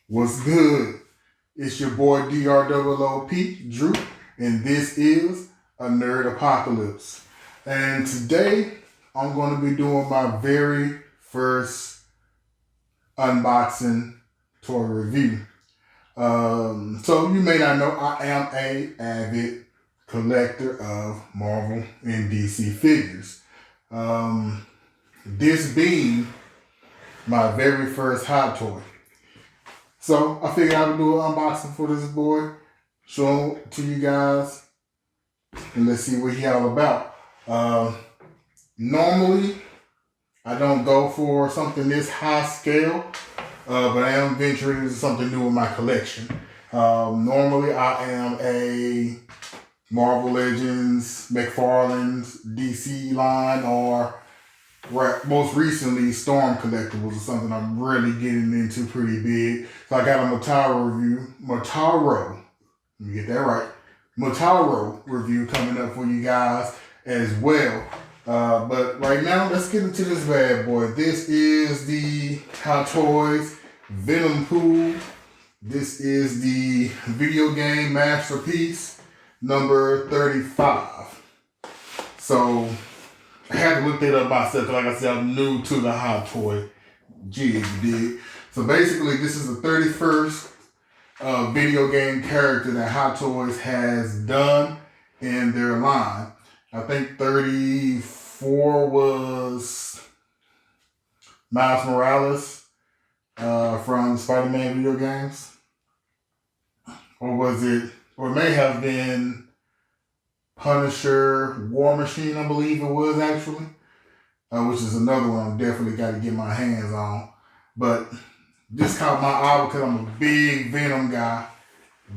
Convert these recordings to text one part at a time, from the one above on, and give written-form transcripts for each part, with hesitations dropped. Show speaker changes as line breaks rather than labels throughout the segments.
What's good? It's your boy DROOP, Drew, and this is a Nerd Apocalypse. And today I'm going to be doing my very first unboxing toy review. So you may not know, I am an avid collector of Marvel and DC figures. This being my very first hot toy. So I figured I would do an unboxing for this boy, show him to you guys, and let's see what he all about. Normally, I don't go for something this high scale, but I am venturing into something new in my collection. Normally, I am a Marvel Legends, McFarlane's DC line, or most recently, Storm Collectibles is something I'm really getting into pretty big. So I got a Motaro review coming up for you guys as well. But right now, let's get into this bad boy. This is the Hot Toys Venompool. This is the video game masterpiece number 35. So I had to look that up myself because, like I said, I'm new to the Hot Toy jig, you dig? So basically, this is the 31st video game character that Hot Toys has done in their line. I think 34 was Miles Morales from Spider-Man video games. Or it may have been Punisher, War Machine, I believe it was actually, which is another one I've definitely got to get my hands on. But this caught my eye because I'm a big Venom guy,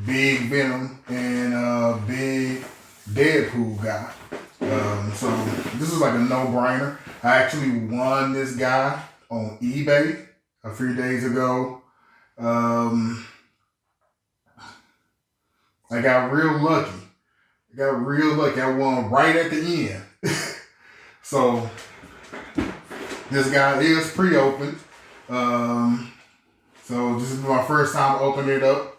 big Venom, and big Deadpool guy. So this is like a no-brainer. I actually won this guy on eBay a few days ago. I got real lucky. I won right at the end. So this guy is pre-opened. So this is my first time opening it up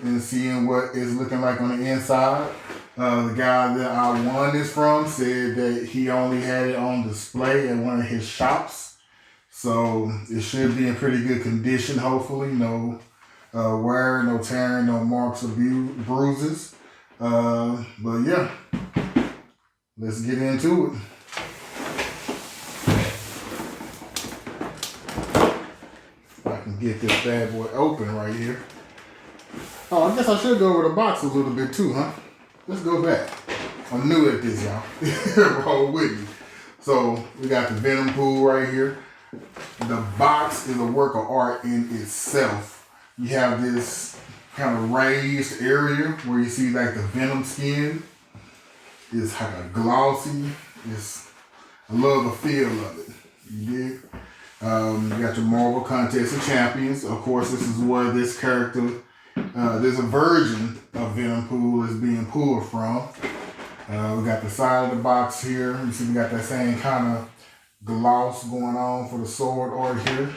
and seeing what it's looking like on the inside. The guy that I won this from said that he only had it on display at one of his shops. So it should be in pretty good condition, hopefully. No wear, no tearing, no marks or bruises. But yeah, let's get into it. If I can get this bad boy open right here. Oh, I guess I should go over the box a little bit too, huh? Let's go back. I'm new at this, y'all. Roll with me. So we got the Venompool right here. The box is a work of art in itself. You have this kind of raised area where you see like the Venom skin. It's kind of glossy. I love the feel of it. You dig? You got your Marvel Contest of Champions. Of course, this is where this character, there's a version of Venompool is being pulled from. We got the side of the box here. You see we got that same kind of gloss going on for the sword art here.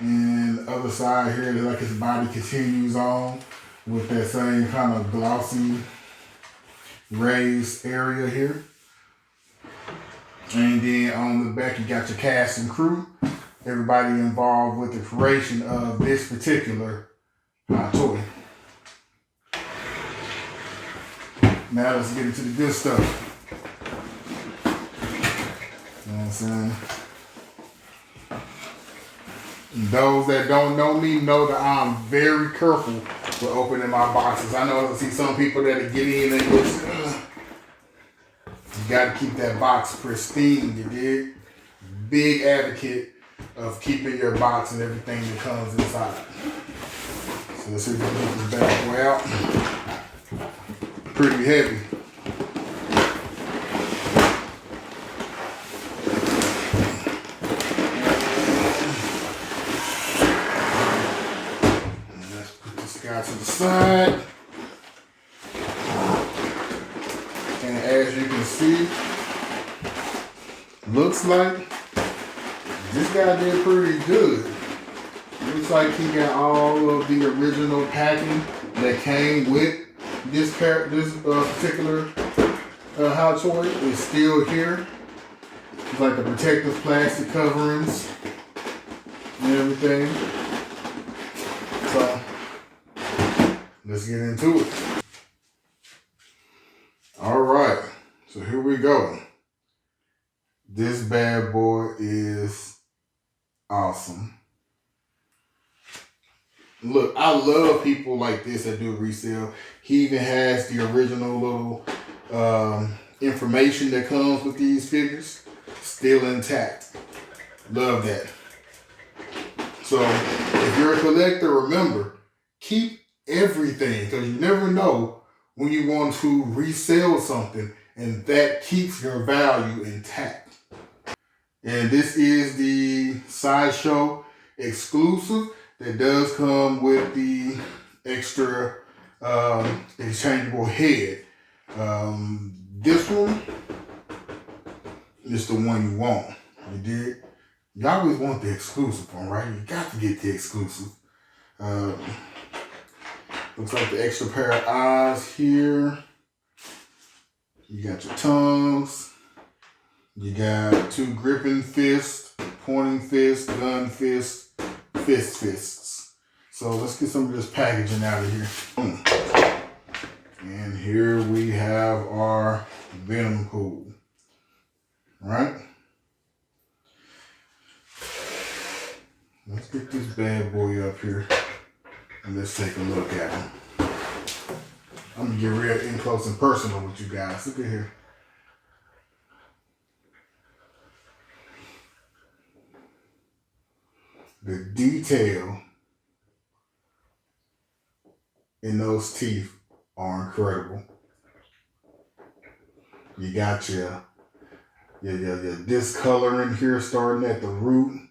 And the other side here, like his body continues on with that same kind of glossy raised area here. And then on the back, you got your cast and crew. Everybody involved with the creation of this particular toy. Now let's get into the good stuff. You know what I'm saying? Those that don't know me know that I'm very careful with opening my boxes. I know I see some people that get in and just, you got to keep that box pristine, you dig? Big advocate of keeping your box and everything that comes inside. So let's see if we can get this bad boy out. Pretty heavy. Guy to the side, and as you can see, looks like this guy did pretty good. Looks like he got all of the original packing that came with this particular Hot Toy is still here. It's like the protective plastic coverings and everything. So let's get into it. All right, so here we go. This bad boy is awesome. Look, I love people like this that do resale. He even has the original little information that comes with these figures still intact. Love that. So if you're a collector, remember, keep everything, because you never know when you want to resell something, and that keeps your value intact. And this is the Sideshow exclusive that does come with the extra exchangeable head. This one is the one you want. You did. You always want the exclusive one, right? You got to get the exclusive. Looks like the extra pair of eyes here. You got your tongues. You got two gripping fists, pointing fists, gun fists, fists. So let's get some of this packaging out of here. And here we have our Venompool. Right? Let's get this bad boy up here and let's take a look at him. I'm gonna get real in close and personal with you guys. Look at here. The detail in those teeth are incredible. You got your discoloring here starting at the root.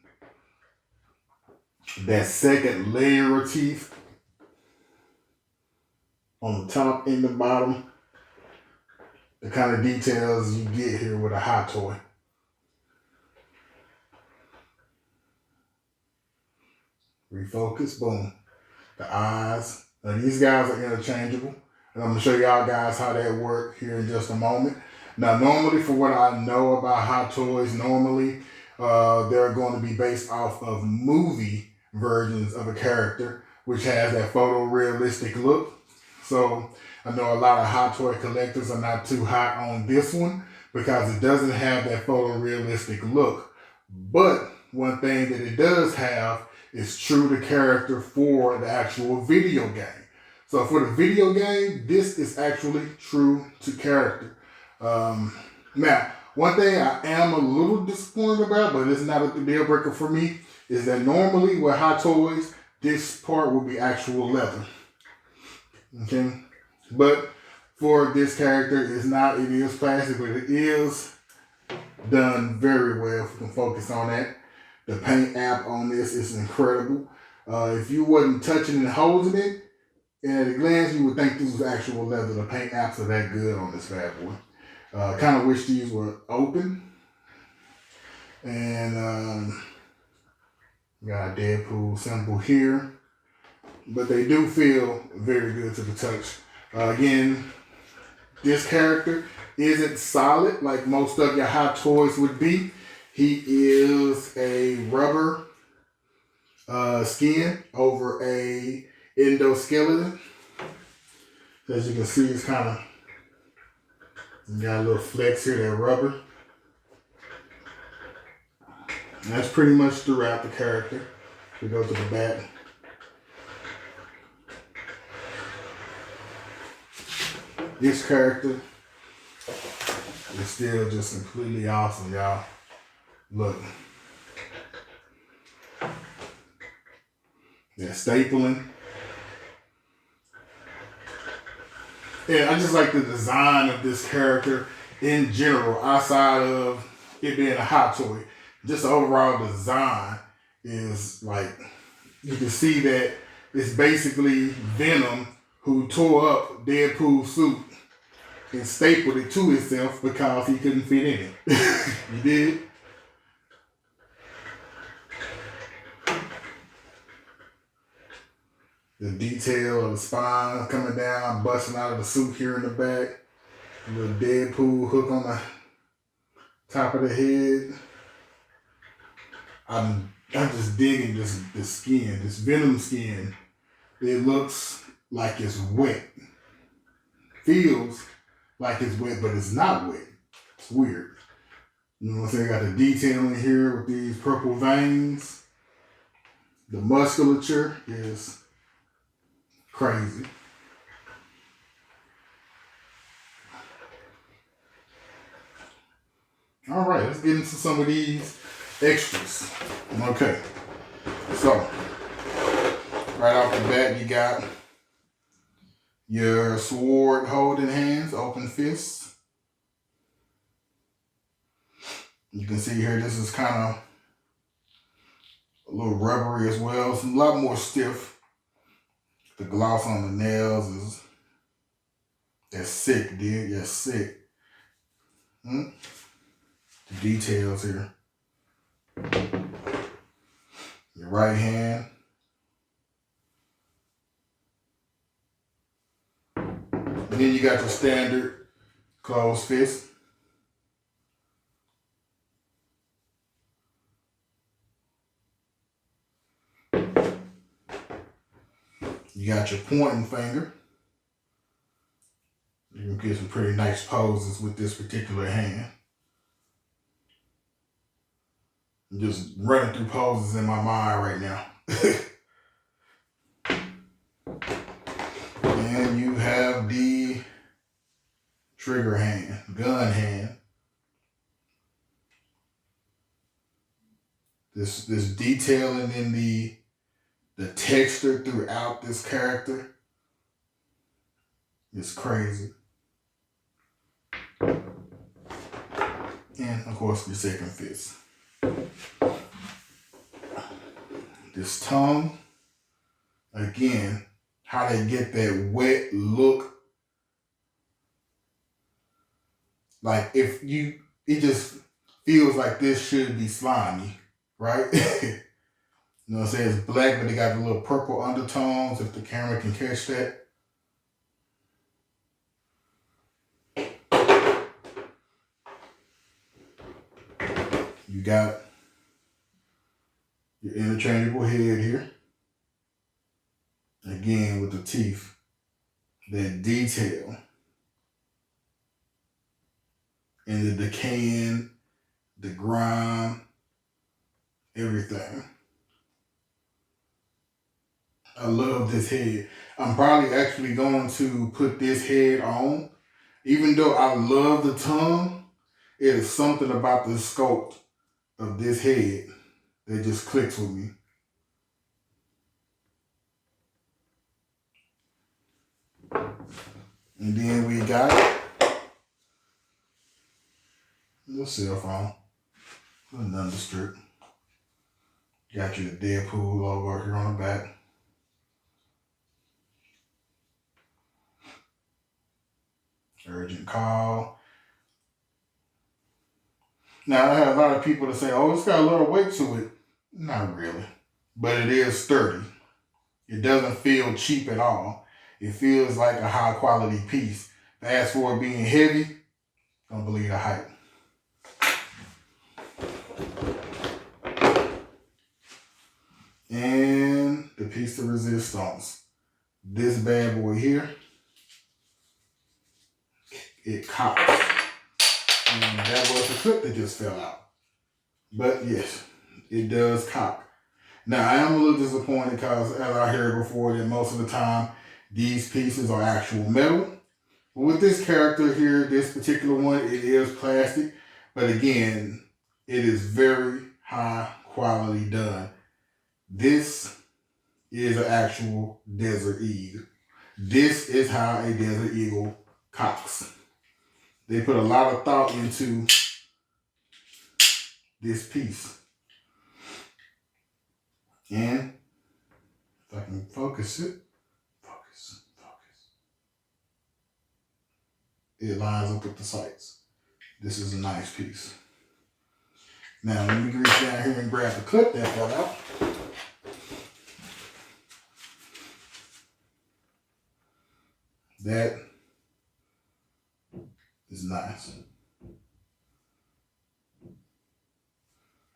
That second layer of teeth on the top and the bottom. The kind of details you get here with a Hot Toy. Refocus, boom. The eyes. Now these guys are interchangeable. And I'm going to show y'all guys how that works here in just a moment. Now normally, for what I know about Hot Toys, normally they're going to be based off of movie versions of a character, which has that photorealistic look. So I know a lot of Hot Toy collectors are not too hot on this one because it doesn't have that photorealistic look. But one thing that it does have is true to character for the actual video game. So for the video game, this is actually true to character. Now, one thing I am a little disappointed about, but it's not a deal breaker for me, is that normally with Hot Toys, this part will be actual leather. Okay? But for this character, it's not. It is plastic, but it is done very well. If we can focus on that. The paint app on this is incredible. If you wasn't touching and holding it, and at a glance, you would think this was actual leather. The paint apps are that good on this bad boy. Kind of wish these were open. And got a Deadpool symbol here. But they do feel very good to the touch. Again, this character isn't solid like most of your Hot Toys would be. He is a rubber skin over a endoskeleton. As you can see, it's kind of got a little flex here, that rubber. And that's pretty much throughout the character. We go to the back. This character is still just completely awesome, y'all. Look. That stapling. And I just like the design of this character in general, outside of it being a Hot Toy. Just the overall design is like, you can see that it's basically Venom who tore up Deadpool's suit and stapled it to himself because he couldn't fit in it. You did? The detail of the spine coming down, busting out of the suit here in the back. A little Deadpool hook on the top of the head. I'm just digging this skin, this Venom skin. It looks like it's wet. Feels like it's wet, but it's not wet. It's weird. You know what I'm saying? Got the detailing here with these purple veins. The musculature is crazy. All right, let's get into some of these extras. Okay, so right off the bat, you got your sword holding hands, open fists. You can see here, this is kind of a little rubbery as well. It's a lot more stiff. The gloss on the nails that's sick, dude. That's sick. The details here. Your right hand. And then you got your standard closed fist. You got your pointing finger. You can get some pretty nice poses with this particular hand. I'm just running through poses in my mind right now. And you have the trigger hand, gun hand. This detailing in the texture throughout this character is crazy. And of course, your second fist. This tongue, again, how they get that wet look. Like it just feels like this should be slimy, right? You know what I'm saying? It's black, but they got the little purple undertones, if the camera can catch that. You got your interchangeable head here. Again, with the teeth. That detail. And the decaying, the grime, everything. I love this head. I'm probably actually going to put this head on. Even though I love the tongue, it is something about the sculpt of this head that just clicks with me. And then we got the cell phone. Another strip. Got you the Deadpool logo here on the back. Urgent call. Now, I have a lot of people that say, oh, it's got a lot of weight to it. Not really. But it is sturdy. It doesn't feel cheap at all. It feels like a high quality piece. But as for it being heavy, don't believe the hype. And the piece de resistance. This bad boy here, it cocks. And that was the clip that just fell out. But yes, it does cock. Now, I am a little disappointed because, as I heard before, that most of the time, these pieces are actual metal. But with this character here, this particular one, it is plastic. But again, it is very high quality done. This is an actual desert eagle. This is how a desert eagle cocks. They put a lot of thought into this piece. And if I can focus it, focus. It lines up with the sights. This is a nice piece. Now let me reach down here and grab the clip that fell out. That is nice.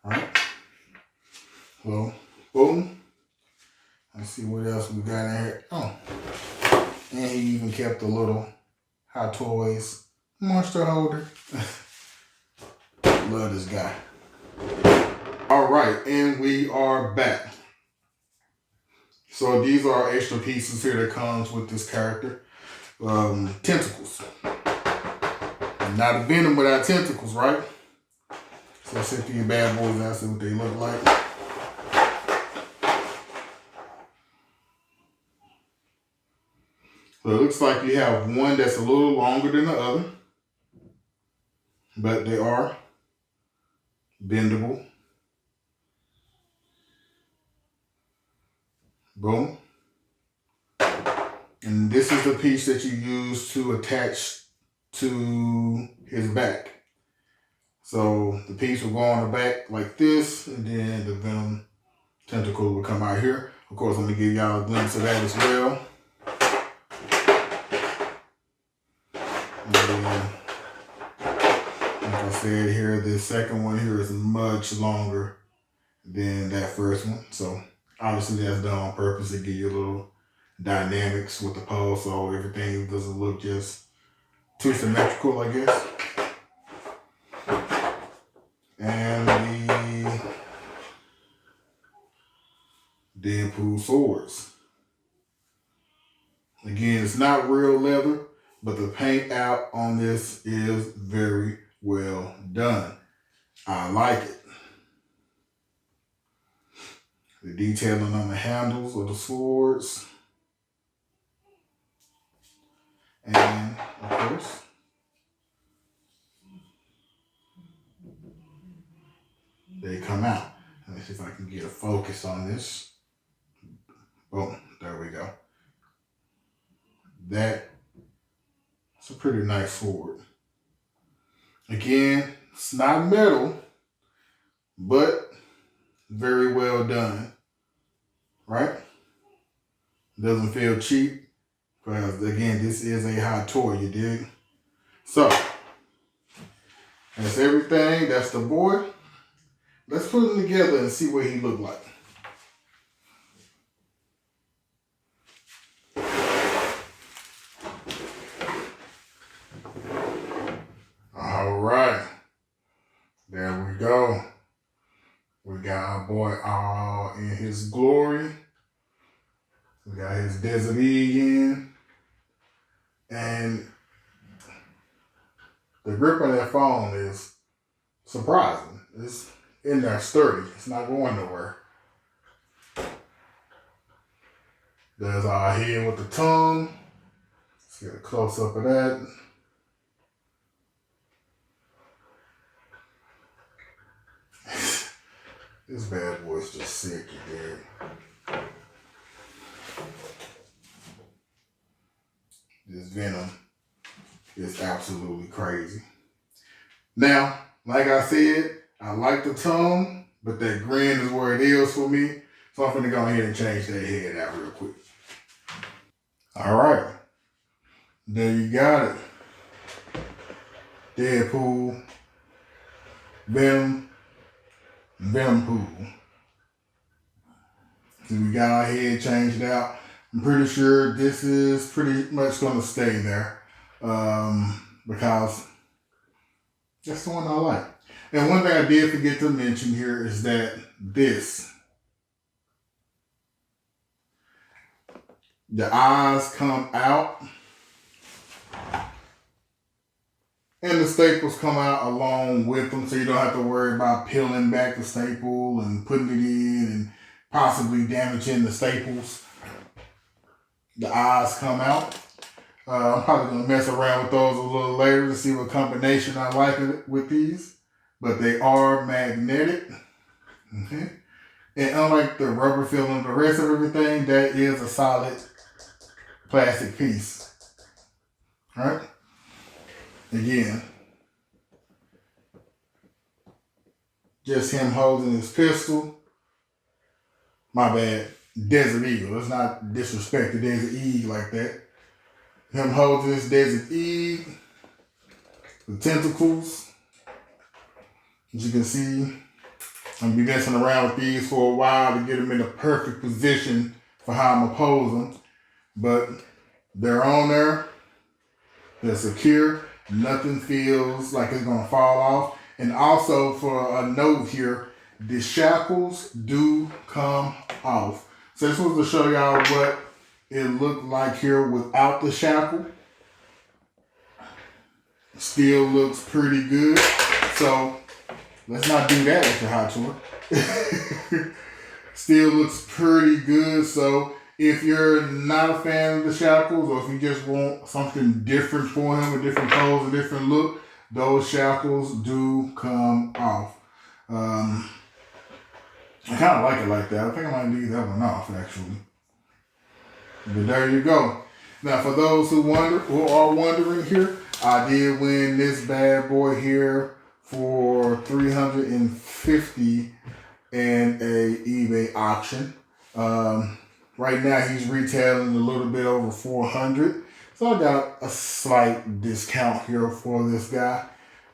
All right. Well, boom. Let's see what else we got in here. Oh, and he even kept a little Hot Toys monster holder. Love this guy. All right, and we are back. So these are extra pieces here that comes with this character. Tentacles. Not a Venom without tentacles, right? So let's set these bad boys out, see what they look like. So it looks like you have one that's a little longer than the other, but they are bendable. Boom. And this is the piece that you use to attach to his back. So the piece will go on the back like this, and then the Venom tentacle will come out here. Of course, I'm gonna give y'all a glimpse of that as well. And then, like I said here, this second one here is much longer than that first one. So obviously that's done on purpose to give you a little dynamics with the pole, so everything doesn't look just too symmetrical, I guess. And the Deadpool swords. Again, it's not real leather, but the paint out on this is very well done. I like it. The detailing on the handles of the swords. And, of course, they come out. Let me see if I can get a focus on this. Boom, there we go. That's a pretty nice sword. Again, it's not metal, but very well done, right? Doesn't feel cheap, because again, this is a hot toy, you dig? So, that's everything. That's the boy. Let's put him together and see what he looked like. All right. There we go. We got our boy all in his glory. We got his Desert Eagle. And the grip on that phone is surprising. It's in there sturdy. It's not going nowhere. There's our head with the tongue. Let's get a close up of that. This bad boy's just sick, you dig? This Venom is absolutely crazy. Now, like I said, I like the tongue, but that grin is where it is for me. So I'm finna go ahead and change that head out real quick. All right. There you got it. Deadpool, Venom, Venompool. So we got our head changed out. I'm pretty sure this is pretty much going to stay there because that's the one I like. And one thing I did forget to mention here is that the eyes come out and the staples come out along with them, so you don't have to worry about peeling back the staple and putting it in and possibly damaging the staples. The eyes come out. I'm probably going to mess around with those a little later to see what combination I like with these. But they are magnetic. Okay. And unlike the rubber film and the rest of everything, that is a solid plastic piece. Right? Again, just him holding his pistol. My bad. Desert Eagle. Let's not disrespect the Desert Eagle like that. Him holding his Desert Eagle, the tentacles. As you can see, I'm gonna be messing around with these for a while to get them in the perfect position for how I'm gonna pose them. But they're on there, they're secure, nothing feels like it's gonna fall off. And also for a note here, the shackles do come off. So this was to show y'all what it looked like here without the shackle. Still looks pretty good. So let's not do that with your hot toy. Still looks pretty good. So if you're not a fan of the shackles, or if you just want something different for him, a different pose, a different look, those shackles do come off. I kind of like it like that. I think I might leave that one off, actually. But there you go. Now, for those who are wondering here, I did win this bad boy here for $350 in a eBay auction. Right now, he's retailing a little bit over $400. So I got a slight discount here for this guy.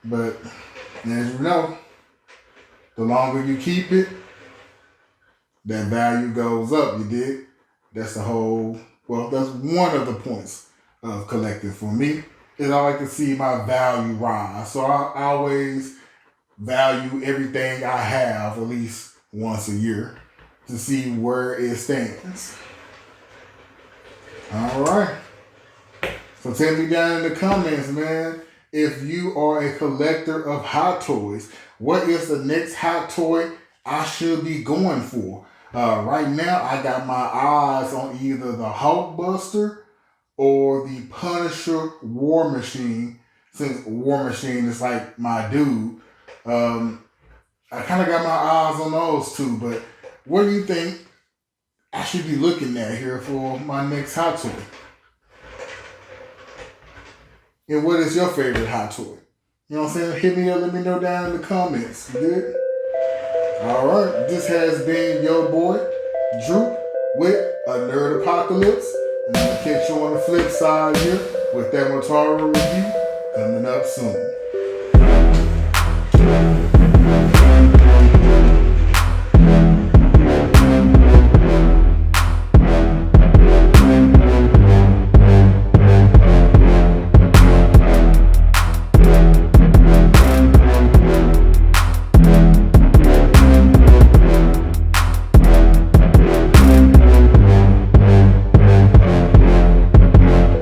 But as you know, the longer you keep it, that value goes up, you dig? That's the whole, well, that's one of the points of collecting for me, is I like to see my value rise. So I always value everything I have at least once a year to see where it stands. All right. So tell me down in the comments, man, if you are a collector of hot toys, what is the next hot toy I should be going for? Right now, I got my eyes on either the Hulkbuster or the Punisher War Machine, since War Machine is like my dude. I kind of got my eyes on those two, but what do you think I should be looking at here for my next hot toy? And what is your favorite hot toy? You know what I'm saying? Hit me up, let me know down in the comments. You good? All right, this has been your boy, Drew, with a Nerd Apocalypse. And I'm going to catch you on the flip side here with that Motaro review coming up soon.